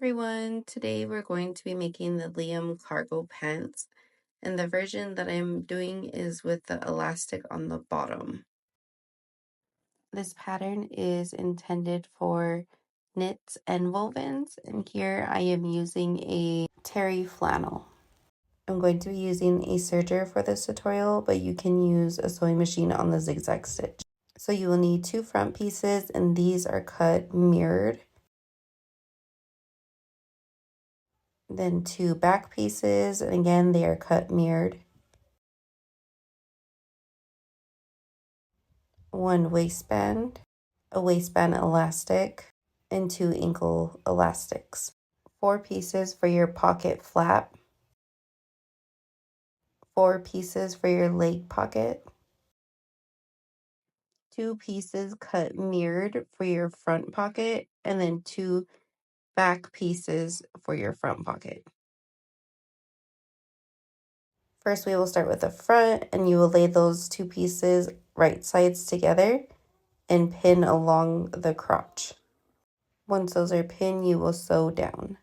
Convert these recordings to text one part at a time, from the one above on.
everyone, today we're going to be making the Liam cargo pants, and the version that I'm doing is with the elastic on the bottom. This pattern is intended for knits and wovens, and here I am using a terry flannel. I'm going to be using a serger for this tutorial, but you can use a sewing machine on the zigzag stitch. So you will need 2 front pieces, and these are cut mirrored. Then 2 back pieces, and again they are cut mirrored. 1 waistband, a waistband elastic, and 2 ankle elastics. 4 pieces for your pocket flap, 4 pieces for your leg pocket, 2 pieces cut mirrored for your front pocket, and then 2 back pieces for your front pocket. First, we will start with the front, and you will lay those 2 pieces right sides together and pin along the crotch. Once those are pinned, you will sew down.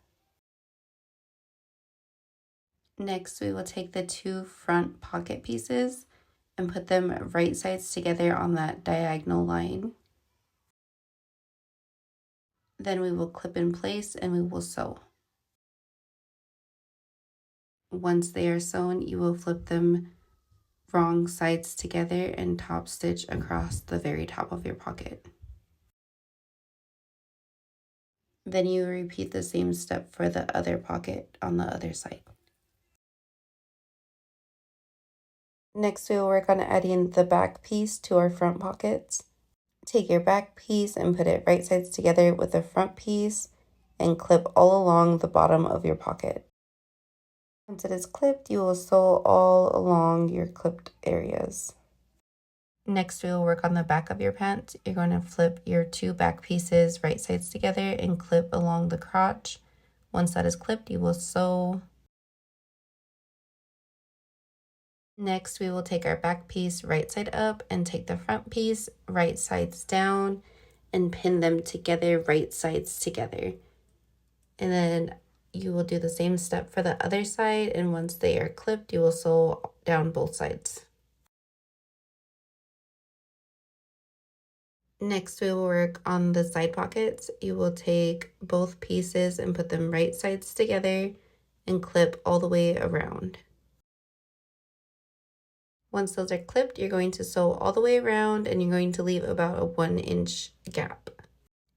Next, we will take the 2 front pocket pieces and put them right sides together on that diagonal line. Then we will clip in place and we will sew. Once they are sewn, you will flip them wrong sides together and top stitch across the very top of your pocket. Then you repeat the same step for the other pocket on the other side. Next, we will work on adding the back piece to our front pockets. Take your back piece and put it right sides together with the front piece and clip all along the bottom of your pocket. Once it is clipped, you will sew all along your clipped areas. Next, we will work on the back of your pants. You're going to flip your 2 back pieces right sides together and clip along the crotch. Once that is clipped, you will sew. Next, we will take our back piece right side up and take the front piece right sides down and pin them together right sides together. And then you will do the same step for the other side, and once they are clipped, you will sew down both sides. Next, we will work on the side pockets. You will take both pieces and put them right sides together and clip all the way around. Once those are clipped, you're going to sew all the way around and you're going to leave about a 1-inch gap.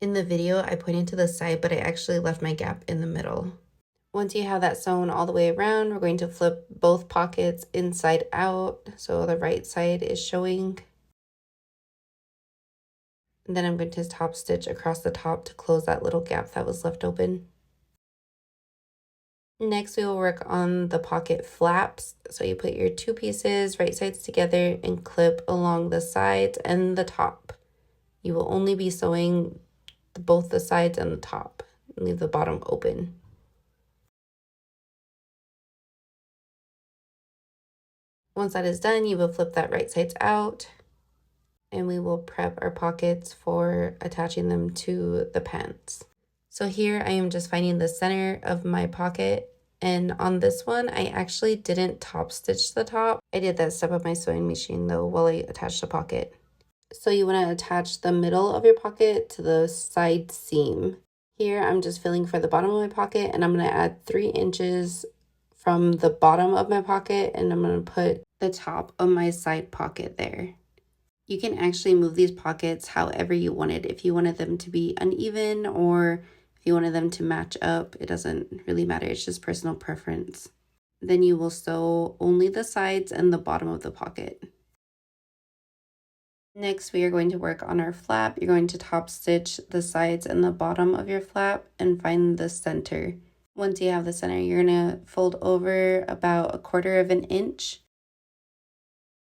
In the video, I pointed to the side, but I actually left my gap in the middle. Once you have that sewn all the way around, we're going to flip both pockets inside out, so the right side is showing. And then I'm going to top stitch across the top to close that little gap that was left open. Next, we will work on the pocket flaps. So you put your 2 pieces right sides together and clip along the sides and the top. You will only be sewing both the sides and the top. Leave the bottom open. Once that is done, you will flip that right sides out and we will prep our pockets for attaching them to the pants. So here I am just finding the center of my pocket, and on this one I actually didn't top stitch the top. I did that step of my sewing machine though while I attached the pocket. So you want to attach the middle of your pocket to the side seam. Here I'm just filling for the bottom of my pocket, and I'm going to add 3 inches from the bottom of my pocket, and I'm going to put the top of my side pocket there. You can actually move these pockets however you wanted. If you wanted them to be uneven or if you wanted them to match up, it doesn't really matter. It's just personal preference. Then you will sew only the sides and the bottom of the pocket. Next, we are going to work on our flap. You're going to top stitch the sides and the bottom of your flap and find the center. Once you have the center, you're going to fold over about 1/4 inch.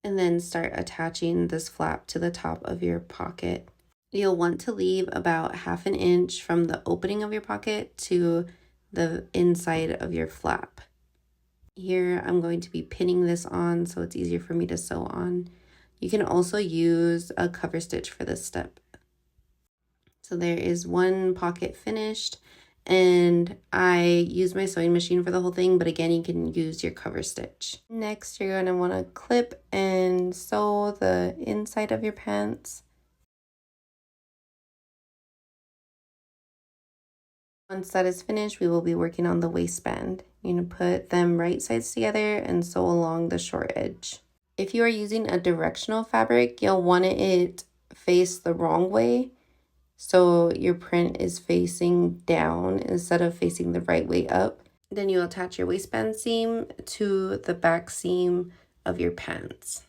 And then start attaching this flap to the top of your pocket. You'll want to leave about 1/2 inch from the opening of your pocket to the inside of your flap. Here I'm going to be pinning this on so it's easier for me to sew on. You can also use a cover stitch for this step. So there is one pocket finished, and I use my sewing machine for the whole thing, but again, you can use your cover stitch. Next, you're going to want to clip and sew the inside of your pants. Once that is finished, we will be working on the waistband. You're going to put them right sides together and sew along the short edge. If you are using a directional fabric, you'll want it face the wrong way. So your print is facing down instead of facing the right way up. Then you attach your waistband seam to the back seam of your pants.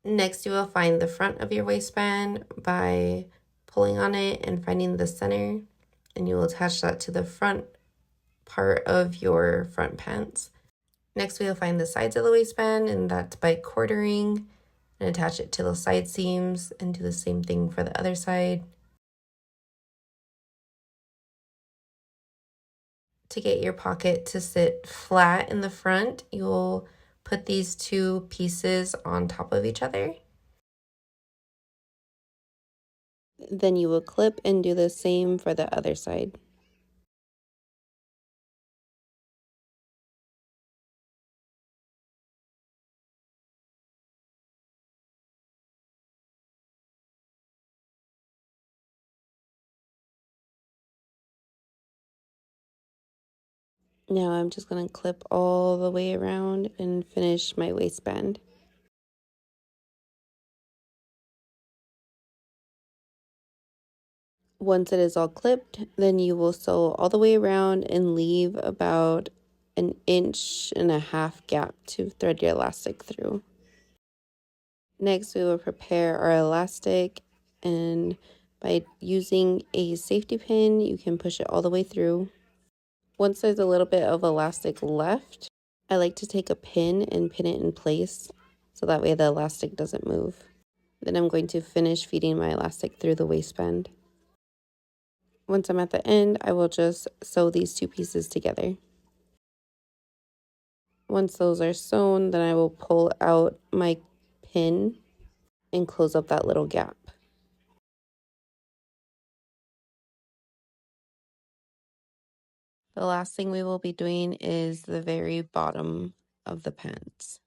Next, you will find the front of your waistband by pulling on it and finding the center, and you will attach that to the front part of your front pants. Next, we will find the sides of the waistband, and that's by quartering and attach it to the side seams and do the same thing for the other side. To get your pocket to sit flat in the front, you'll put these two pieces on top of each other. Then you will clip and do the same for the other side. Now I'm just going to clip all the way around and finish my waistband. Once it is all clipped, then you will sew all the way around and leave about 1.5 inch gap to thread your elastic through. Next, we will prepare our elastic, and by using a safety pin, you can push it all the way through. Once there's a little bit of elastic left, I like to take a pin and pin it in place so that way the elastic doesn't move. Then I'm going to finish feeding my elastic through the waistband. Once I'm at the end, I will just sew these two pieces together. Once those are sewn, then I will pull out my pin and close up that little gap. The last thing we will be doing is the very bottom of the pants.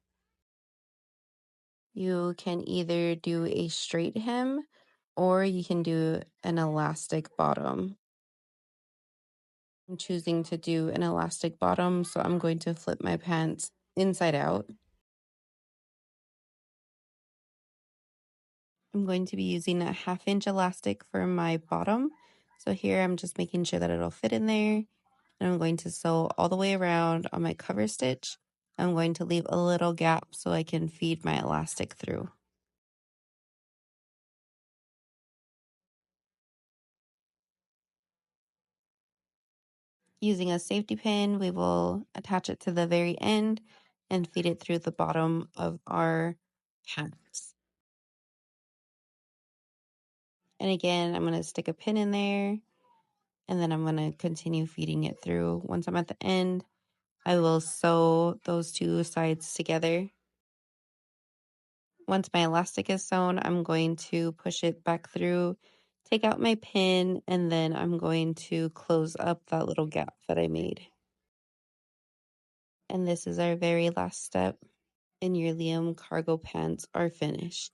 You can either do a straight hem or you can do an elastic bottom. I'm choosing to do an elastic bottom, so I'm going to flip my pants inside out. I'm going to be using a 1/2 inch elastic for my bottom. So here I'm just making sure that it'll fit in there. And I'm going to sew all the way around on my cover stitch. I'm going to leave a little gap so I can feed my elastic through. Using a safety pin, we will attach it to the very end and feed it through the bottom of our pants. And again, I'm going to stick a pin in there, and then I'm going to continue feeding it through. Once I'm at the end, I will sew those two sides together. Once my elastic is sewn, I'm going to push it back through, take out my pin, and then I'm going to close up that little gap that I made. And this is our very last step, and your Liam cargo pants are finished.